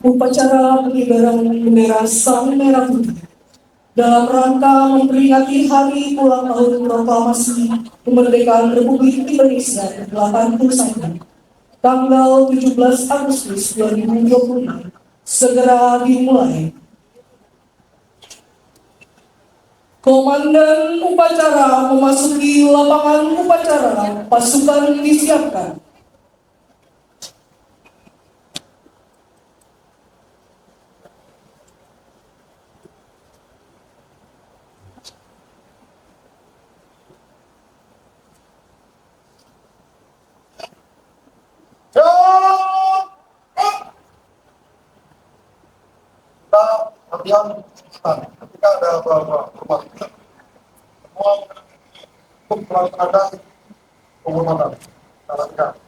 Upacara pengibaran bendera Sang Merah Putih dalam rangka memperingati Hari Ulang Tahun Proklamasi Kemerdekaan Republik Indonesia ke-81, tanggal 17 Agustus 2026, segera dimulai. Komandan upacara memasuki lapangan upacara, pasukan disiapkan. Ketika ada rumah semua untuk melaksanakan penghormatan sarankan.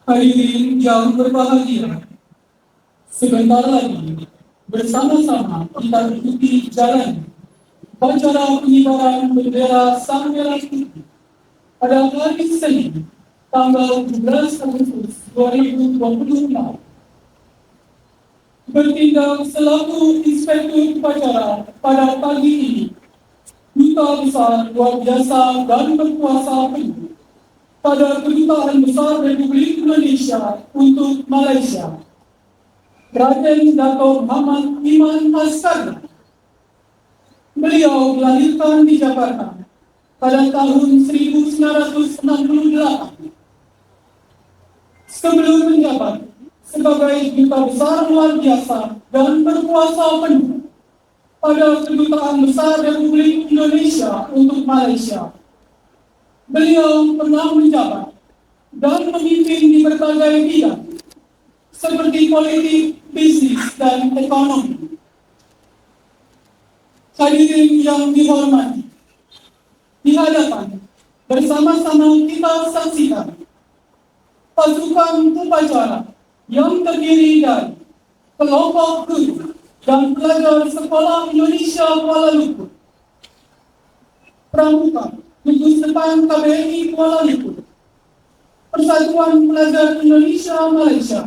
Hadirin yang berbahagia, sebentar lagi bersama-sama kita ikuti jalan upacara pengibaran bendera Sang Merah Putih pada hari Senin, tanggal 17 Agustus 2026. Bertindak selaku Inspektur Upacara pada pagi ini, Duta Besar Luar Biasa dan Berkuasa Penuh pada Kedutaan Besar Republik Indonesia untuk Malaysia, Raden Dato' Muhammad Iman Askar. Beliau dilahirkan di Jakarta pada tahun 1968. Sebelum menjabat sebagai Duta Besar Luar Biasa dan Berkuasa Penuh pada Kedutaan Besar Republik Indonesia untuk Malaysia, beliau pernah menjabat dan memimpin di berbagai bidang seperti politik, bisnis, dan ekonomi. Hadirin yang dihormati, di hadapan bersama-sama kita saksikan pasukan upacara yang terdiri dari kelompok guru dan pelajar Sekolah Indonesia Kuala Lumpur, Pramuka Gugus Depan KBRI Kuala Lumpur, Persatuan Pelajar Indonesia Malaysia,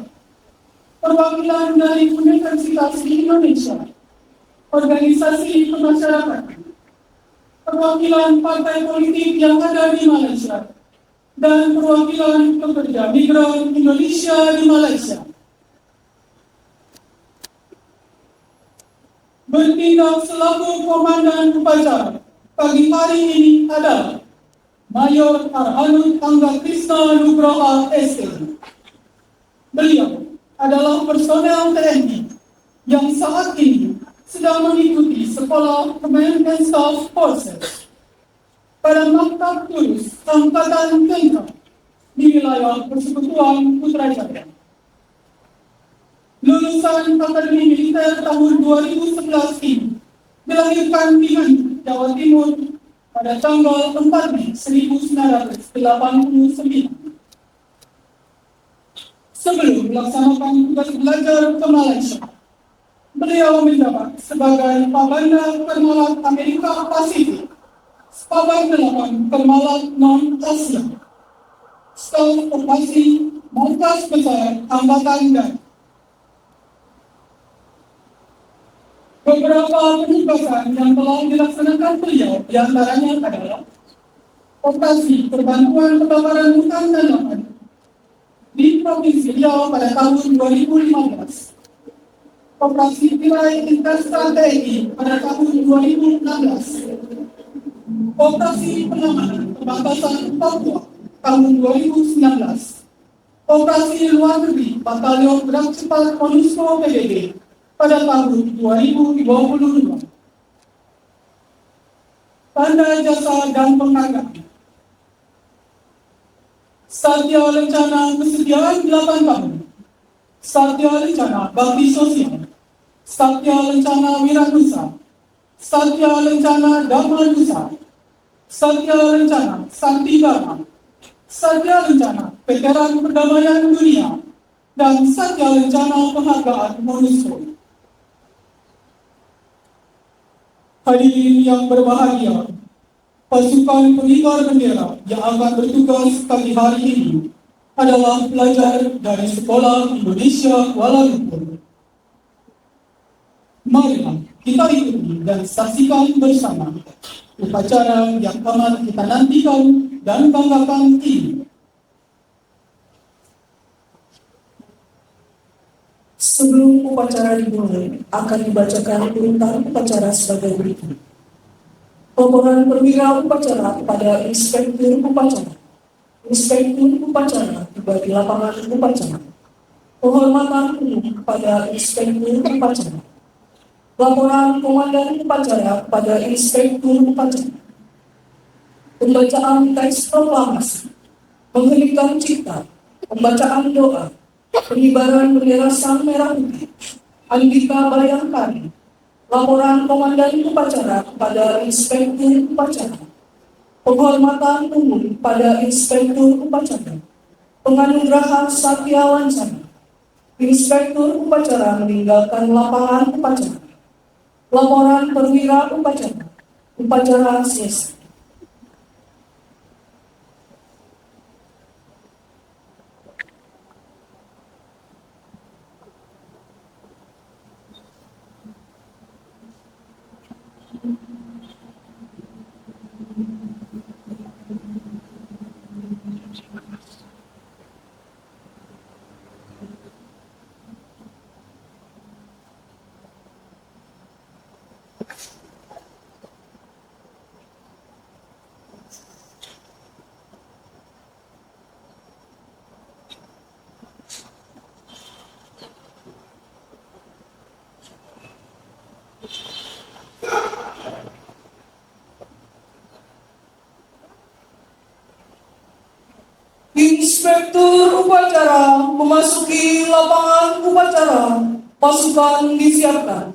perwakilan dari Universitas Indonesia, organisasi kemasyarakatan, perwakilan partai politik yang ada di Malaysia, dan perwakilan pekerja migran Indonesia di Malaysia. Bertindak selaku komandan upacara pagi hari ini adalah Mayor Arhanud Angga Krishna Nugraha SE. Beliau adalah personel TNI yang saat ini sedang mengikuti sekolah Command and Staff Forces pada Maktab Tulus Angkatan Tengah di wilayah Persekutuan Putrajaya. Lulusan Akademi Militer tahun 2011 ini dilahirkan di Nganjuk, Jawa Timur pada tanggal 4 Mei 1989. Sebelum melaksanakan tugas belajar ke Malaysia, beliau menjabat sebagai Pabanda Permalat Amerika Pasifik, Pabar 8 Permalat Non-Asia, Staf Operasi Markas Besar Angkatan Darat. Beberapa penugasan yang telah dilaksanakan beliau diantaranya adalah operasi perbantuan kebakaran hutan dan lahan di Provinsi Riau pada tahun 2015, operasi tirai interstrategi pada tahun 2016, operasi penanganan pembatasan Papua tahun 2019, operasi luar negeri Batalion Gerak Cepat MONUSCO PBB pada tahun 2022. tanda jasa dan penghargaan. Satya Lencana Kesetiaan 8 tahun. Satya Lencana Bakti Sosial. Satya Lencana Wiranusa. Satya Lencana Dharma Nusa. Satya Lencana Santi Dharma. Satya Lencana Veteran Perdamaian Dunia. Dan Satya Lencana Penghargaan UNESCO. Hadirin yang berbahagia, pasukan pengibar bendera yang akan bertugas pagi hari ini adalah pelajar dari Sekolah Indonesia Kuala Lumpur. Marilah kita ikuti dan saksikan bersama upacara yang amat kita nantikan dan banggakan ini. Sebelum upacara dimulai, akan dibacakan perintah upacara sebagai berikut. Laporan perwira upacara kepada Inspektur Upacara. Inspektur Upacara dibagi lapangan upacara. Penghormatan umum kepada Inspektur Upacara. Laporan Komandan Upacara kepada Inspektur Upacara. Pembacaan teks proklamasi, mengheningkan cipta, pembacaan doa, pengibaran bendera Sang Merah Putih, Andika Bayangkari, laporan Komandan Upacara kepada Inspektur Upacara, penghormatan umum pada Inspektur Upacara, penganugerahan Satya Lancana, Inspektur Upacara meninggalkan lapangan upacara, laporan perwira upacara, upacara selesai. Inspektur Upacara memasuki lapangan upacara. Pasukan disiapkan.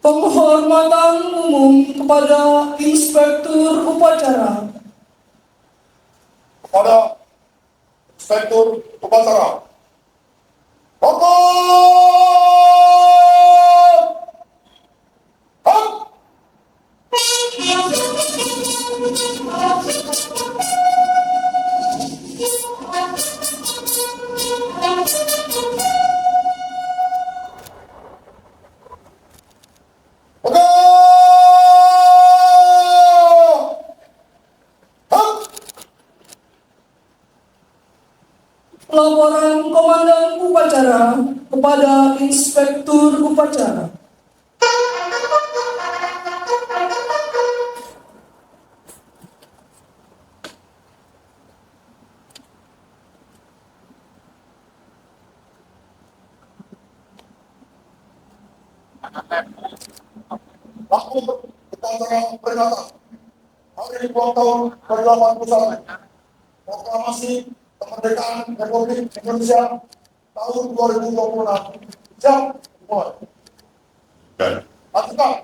Penghormatan umum kepada Inspektur Upacara. Kepada Inspektur Upacara. Fokus! Hap! Laporan Komandan Upacara kepada Inspektur Upacara. Waktu upacara peringatan Hari Ulang Tahun ke-81 Proklamasi Kemerdekaan Republik Indonesia tahun 2026. Siap, mulai. Lakukan.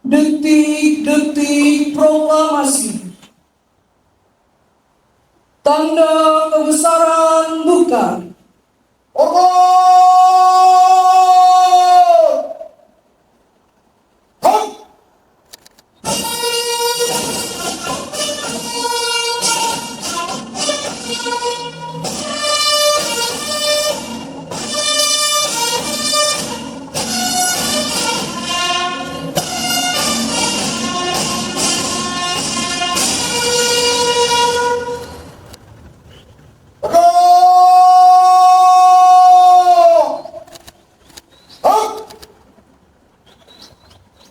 Detik-detik proklamasi. Tanda kebesaran bukan.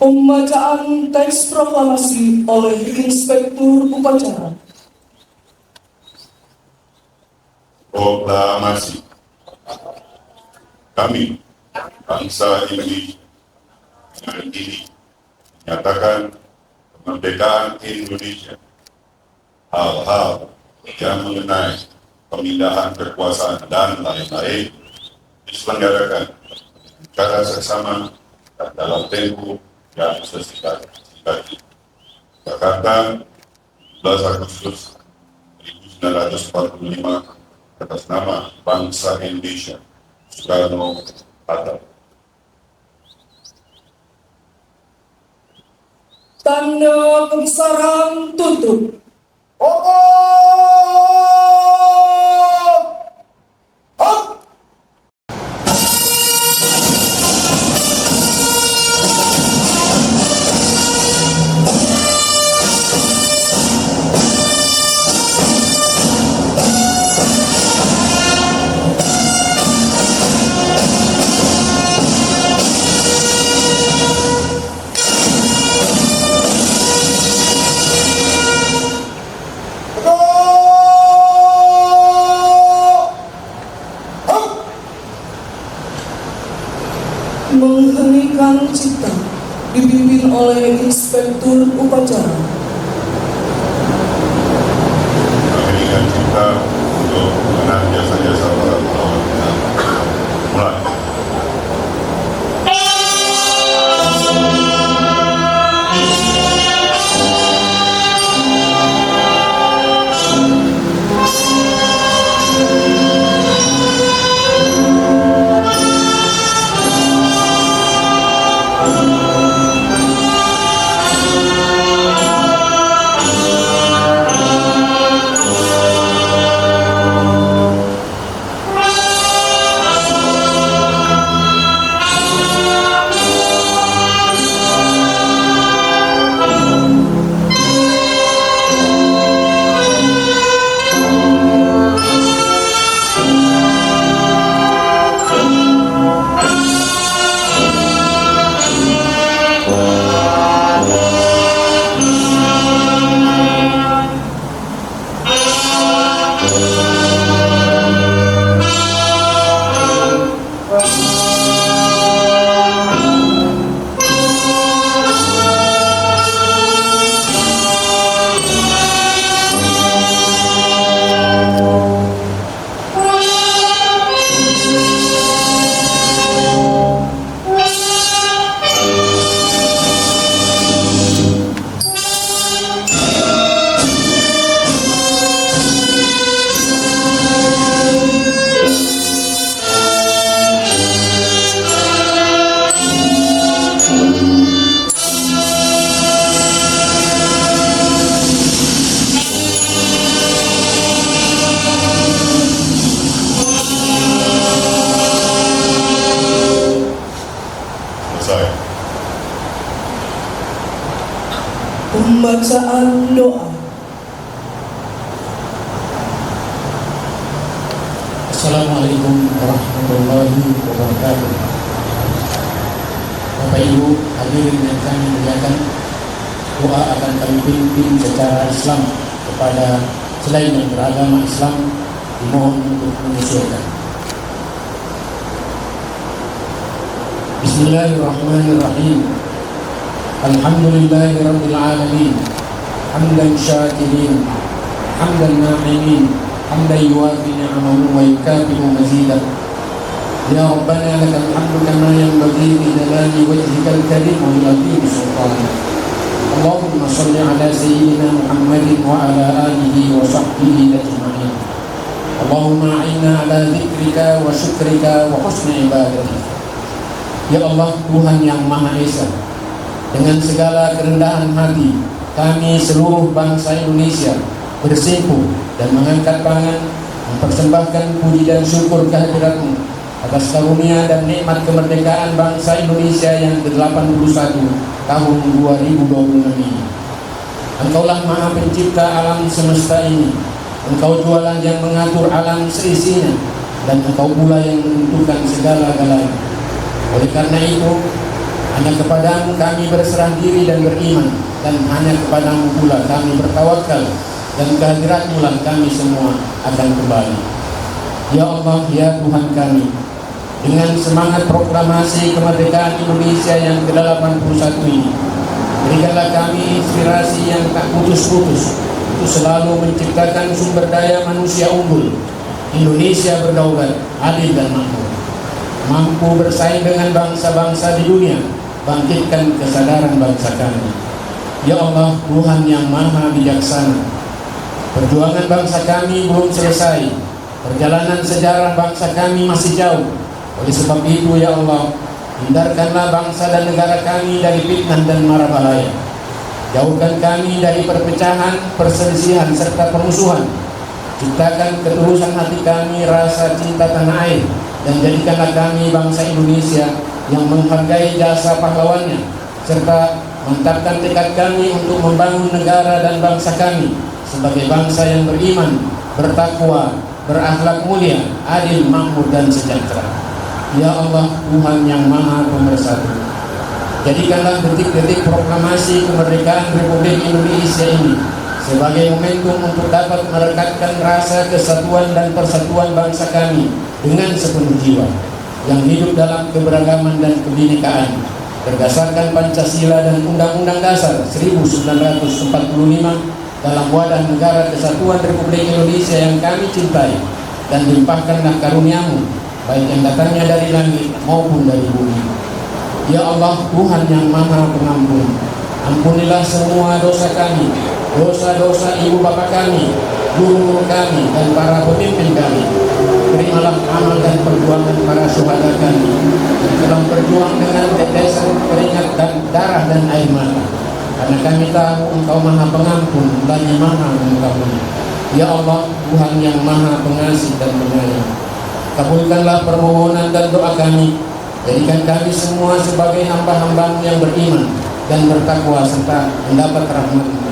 Pembacaan teks proklamasi oleh Inspektur Upacara. Proklamasi. Kami, bangsa Indonesia, dengan ini menyatakan kemerdekaan Indonesia. Hal-hal yang mengenai pemindahan kekuasaan dan lain-lain diselenggarakan secara seksama dan dalam tempo yang sesingkat-singkatnya. Jakarta, 11 Agustus 1945, atas nama bangsa Indonesia, Soekarno-Hatta. Tanda kebesaran tutup. Mengheningkan cipta dipimpin oleh Inspektur Upacara. Mengheningkan cipta untuk mengenang jasa-jasa para pahlawan kita. Mulai. Pembacaan doa. Assalamualaikum warahmatullahi wabarakatuh. Bapak Ibu hadirin yang kami muliakan, doa akan kami pimpin secara Islam kepada selain yang beragama Islam, dimohon untuk menyesuaikan. Bismillahirrahmanirrahim. Alhamdulillahirabbil alamin. Hamdan syakirin, hamdan na'imin, hamdan yuwafi ni'amahu wa yukafi'u mazidah. Ya Rabbana lakal hamdu kama yanbaghi li jalali wajhikal karim wa li 'azimi sultanik. Allahumma shalli ala sayyidina Muhammadin wa ala alihi wa sahbihi ajma'in. Allahumma a'inna ala dzikrika wa syukrika wa husni ibadatik. Ya Allah, Tuhan yang Maha Esa, dengan segala kerendahan hati kami seluruh bangsa Indonesia bersimpuh dan mengangkat tangan mempersembahkan puji dan syukur kehadirat-Mu atas karunia dan nikmat kemerdekaan bangsa Indonesia yang ke-81 tahun 2026 ini. Engkaulah Maha Pencipta alam semesta ini. Engkau jualan yang mengatur alam seisinya, dan Engkau pula yang menentukan segala-galanya. Oleh karena itu, Hanya kepadamu kami berserah diri dan beriman, dan hanya kepadamu pula kami bertawakal, dan kehadiratmu lah kami semua akan kembali. Ya Allah, ya Tuhan kami, dengan semangat proklamasi kemerdekaan Indonesia yang ke-81 ini, berikanlah kami inspirasi yang tak putus-putus untuk selalu menciptakan sumber daya manusia unggul, Indonesia berdaulat, adil dan makmur, mampu bersaing dengan bangsa-bangsa di dunia, bangkitkan kesadaran bangsa kami. Ya Allah, Tuhan yang maha bijaksana, perjuangan bangsa kami belum selesai, perjalanan sejarah bangsa kami masih jauh. Oleh sebab itu, ya Allah, hindarkanlah bangsa dan negara kami dari fitnah dan mara bahaya. Jauhkan kami dari perpecahan, perselisihan, serta permusuhan. Ciptakan ketulusan hati kami, rasa cinta tanah air, dan jadikanlah kami bangsa Indonesia yang menghargai jasa pahlawannya, serta mantapkan tekad kami untuk membangun negara dan bangsa kami sebagai bangsa yang beriman, bertakwa, berakhlak mulia, adil, makmur, dan sejahtera. Ya Allah, Tuhan yang maha pemersatu, jadikanlah detik-detik proklamasi kemerdekaan Republik Indonesia ini sebagai momentum untuk dapat merekatkan rasa kesatuan dan persatuan bangsa kami dengan sepenuh jiwa, yang hidup dalam keberagaman dan kebinekaan, berdasarkan Pancasila dan Undang-Undang Dasar 1945 dalam wadah negara kesatuan Republik Indonesia yang kami cintai, dan limpahkanlah karuniamu, baik yang datangnya dari langit maupun dari bumi. Ya Allah, Tuhan yang maha pengampun, ampunilah semua dosa kami, dosa-dosa ibu bapa kami, guru kami, dan para pemimpin kami. Terimalah amal dan perjuangan para syuhada kami yang telah berjuang dengan tetesan keringat dan darah dan air mata, karena kami tahu Engkau maha pengampun lagi maha mengampuni. Ya Allah, Tuhan yang maha pengasih dan penyayang, kabulkanlah permohonan dan doa kami. Jadikan kami semua sebagai hamba-hamba-Mu yang beriman dan bertakwa serta mendapat rahmat-Mu.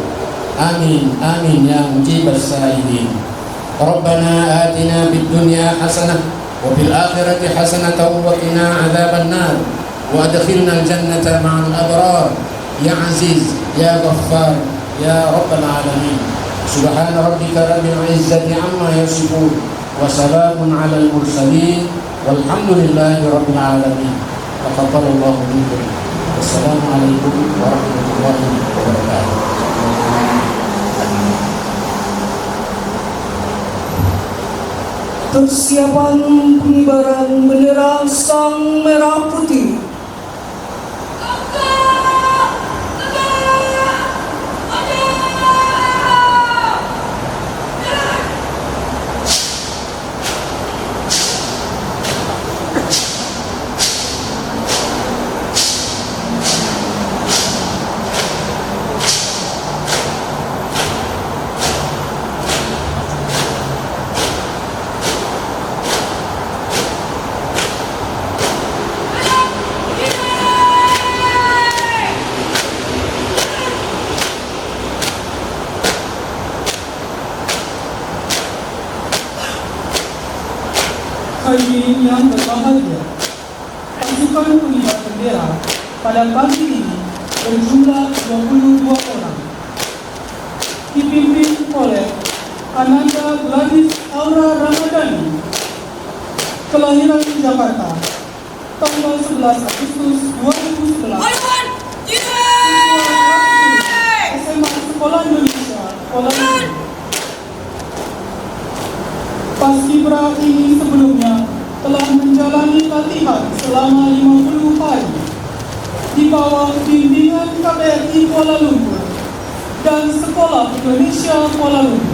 Amin, amin ya mujibas sa'ilin. Rabbana atina fid dunya hasanah wa fil akhirati hasanatan wa qina adzaban nar wa adkhilna al-jannata ma'al abrar ya aziz ya ghaffar ya rabbal alamin. Subhana rabbika rabbil izzati amma yasifun wa salamun 'alal mursalin walhamdulillahi rabbil alamin. Taqabbalallahu minkum. Wassalamualaikum warahmatullahi wabarakatuh. Persiapan pengibaran bendera Sang Merah Putih. Hadirin yang berbahagia, pasukan pengibar bendera pada pagi ini berjumlah 22 orang, dipimpin oleh Ananda Gladys Aura Ramadhani, kelahiran Jakarta, tanggal 11 Agustus 2011, SMA Sekolah Indonesia, Kuala Lumpur. Paskibra ini sebelumnya telah menjalani latihan selama 50 hari di bawah bimbingan KBRI Kuala Lumpur dan Sekolah Indonesia Kuala Lumpur.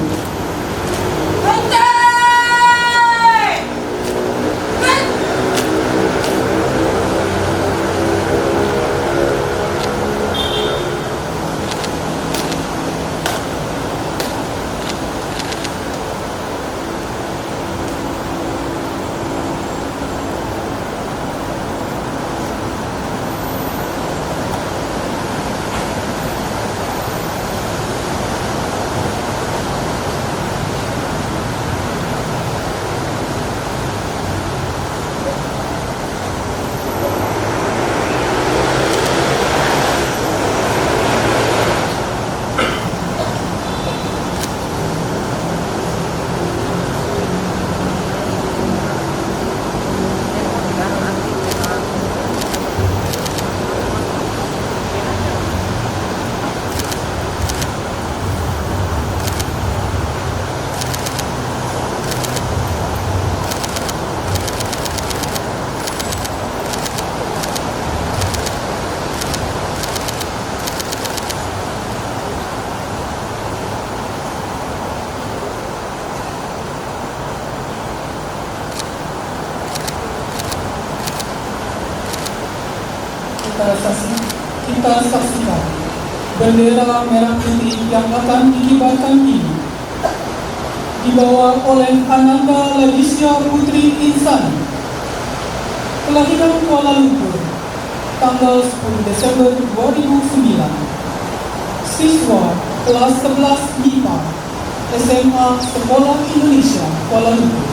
kita saksikan bendera merah putih yang akan dikibarkan ini dibawa oleh Ananda Lagisya Putri Insan, kelahiran Kuala Lumpur, tanggal 10 Desember 2009, siswa kelas 11 MIPA, SMA Sekolah Indonesia, Kuala Lumpur.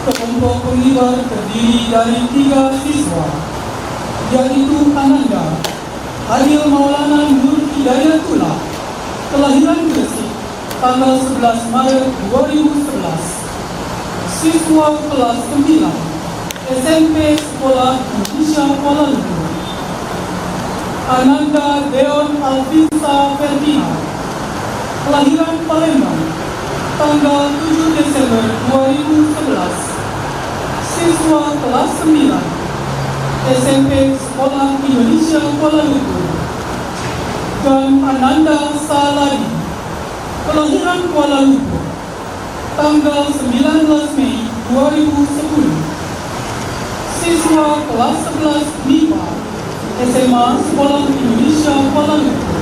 Kelompok pengibar terdiri dari 3 siswa, yaitu Ananda Ariel Maulana Nur Hidayatullah, kelahiran Gresik, tanggal 11 Maret 2011, siswa kelas 9, SMP Sekolah Indonesia Kuala Lumpur. Ananda Deon Alvinsa Ferdinand, kelahiran Palembang, tanggal 7 Desember 2011, siswa kelas 9, SMP Sekolah Indonesia Kuala Lumpur. Dan Ananda Saladi, kelahiran Kuala Lumpur, tanggal 19 Mei 2010, siswa kelas 11 MIPA, SMA Sekolah Indonesia Kuala Lumpur.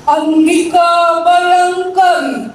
Andika Bayangkari.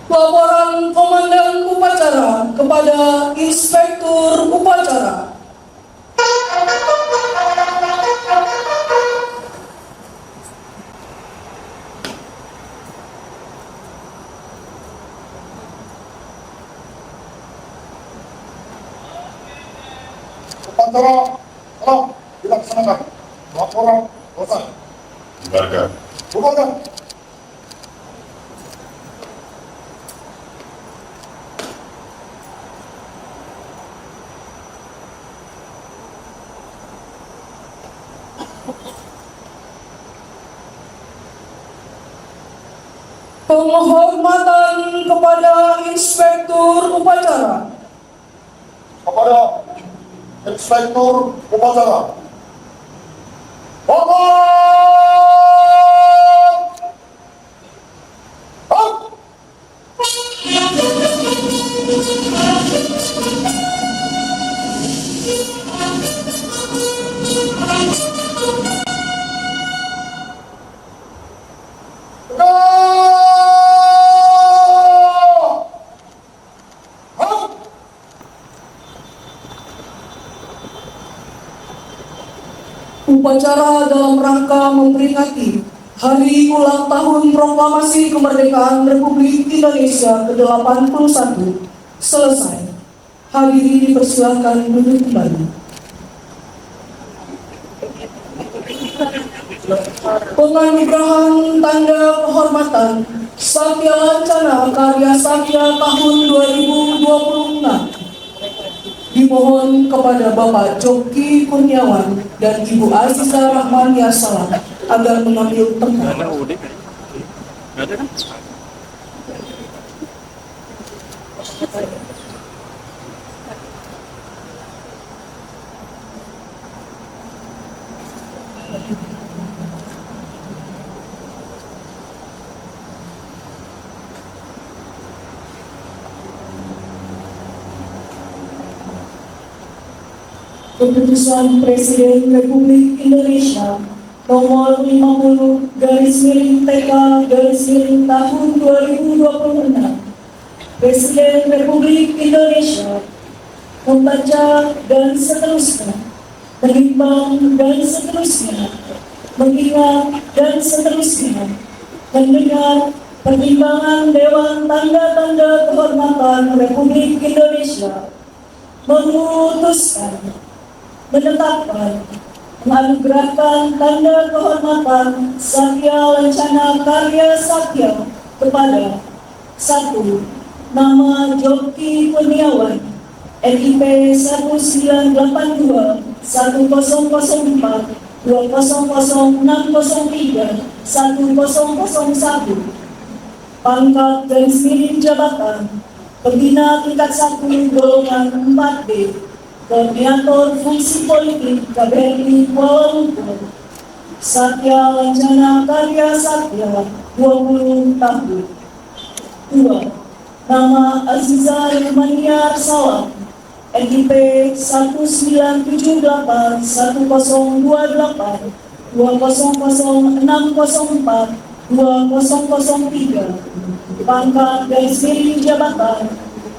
Laporan Komandan Upacara kepada Inspektur Upacara. Upacara telah dilaksanakan. Laporan selesai. Bubarkan. Bubarkan. Penghormatan kepada Inspektur Upacara. Kepada Inspektur Upacara. Bapak! Up! Upacara dalam rangka memperingati Hari Ulang Tahun Proklamasi Kemerdekaan Republik Indonesia ke-81 selesai. Hadirin dipersilakan duduk kembali. Penganugerahan tanda kehormatan Satya Lancana Karya Satya tahun 2026 dimohon kepada Bapak Joki Kurniawan dan Ibu Aziza Rahmania Salam agar mengambil tempat. Keputusan Presiden Republik Indonesia nomor 50 TK tahun 2026. Presiden Republik Indonesia membaca dan seterusnya, menimbang dan seterusnya, mengingat dan seterusnya, mendengar pertimbangan Dewan Tanda-Tanda Kehormatan Republik Indonesia, memutuskan, menetapkan, menganugerahkan tanda kehormatan Satya Lancana Karya Satya kepada 1. Nama Joki Kurniawan, NIP 1982 1004 200603 1001, pangkat garis miring jabatan Pembina tingkat 1 golongan 4B, Koordinator Fungsi Politik KBRI Kuala Lumpur, Satya Lancana Karya Satya 20 tahun. 2. Nama Aziza Rahmania Salam, NIP 1978 1028 200604 2003, pangkat garis miring jabatan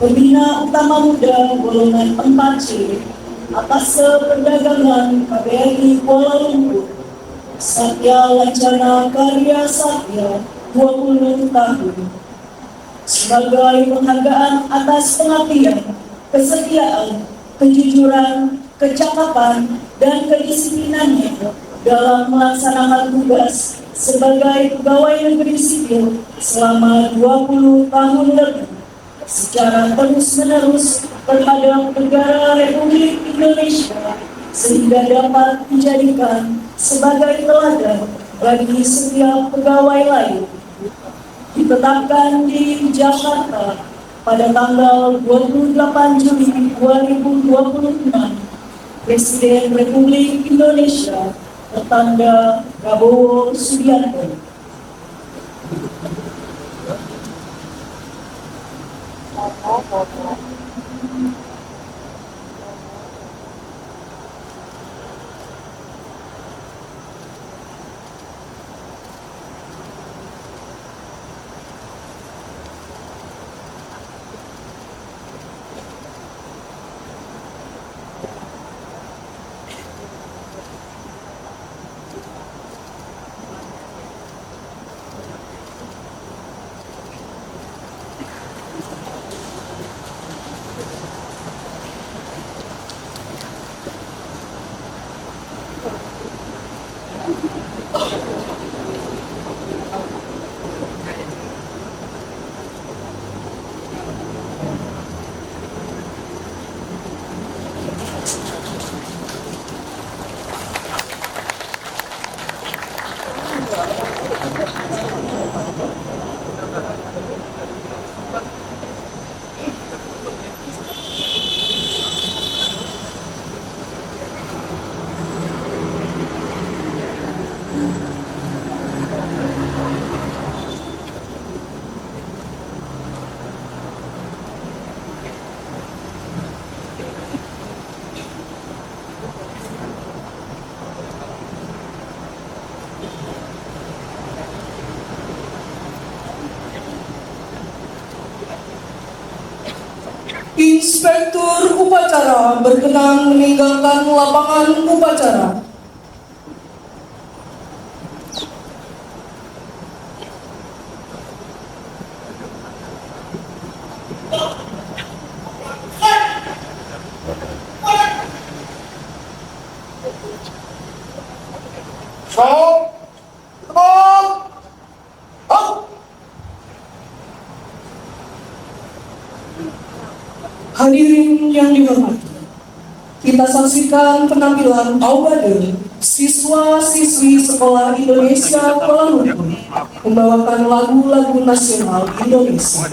Pembina Utama Muda golongan 4C, Atas Perdagangan KBRI Kuala Lumpur, Satya Lancana Karya Satya 20 tahun. sebagai penghargaan atas pengabdian, kesetiaan, kejujuran, kecakapan, dan kedisiplinannya dalam melaksanakan tugas sebagai pegawai negeri sipil selama 20 tahun lebih secara terus-menerus terhadap negara Republik Indonesia, sehingga dapat dijadikan sebagai teladan bagi setiap pegawai lain. Ditetapkan di Jakarta pada tanggal 28 Juli 2026, Presiden Republik Indonesia bertanda Prabowo Subianto. Inspektur upacara berkenan meninggalkan lapangan upacara. Stop! Teman! Up! Hadirin yang dihormati, kita saksikan penampilan Aubade, siswa-siswi Sekolah Indonesia Kuala Lumpur, membawakan lagu-lagu nasional Indonesia.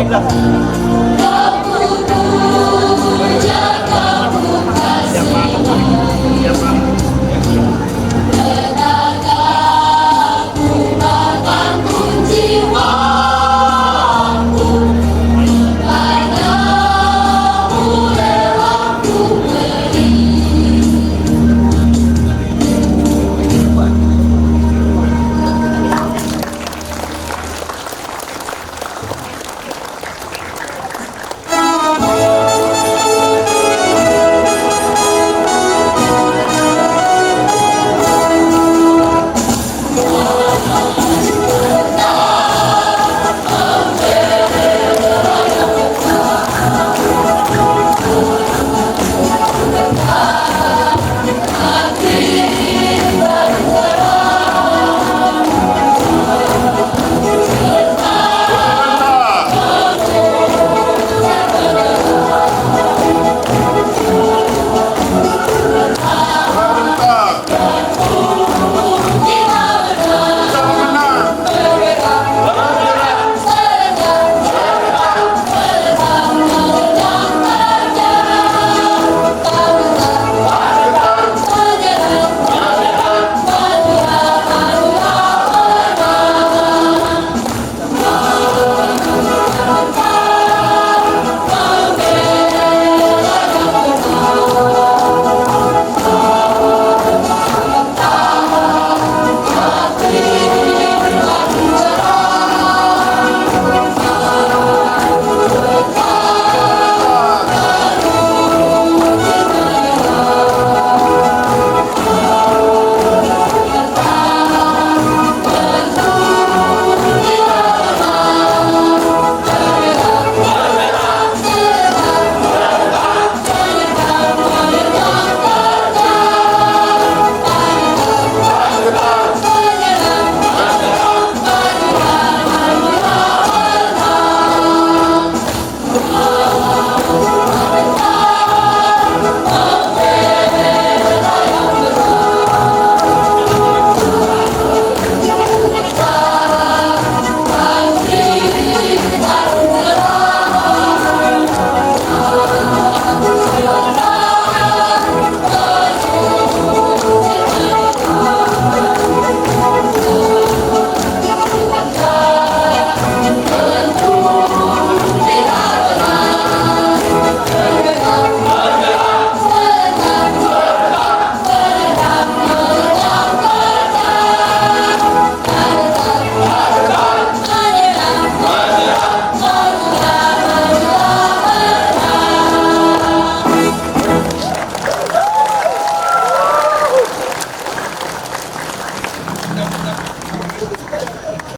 ikhlas.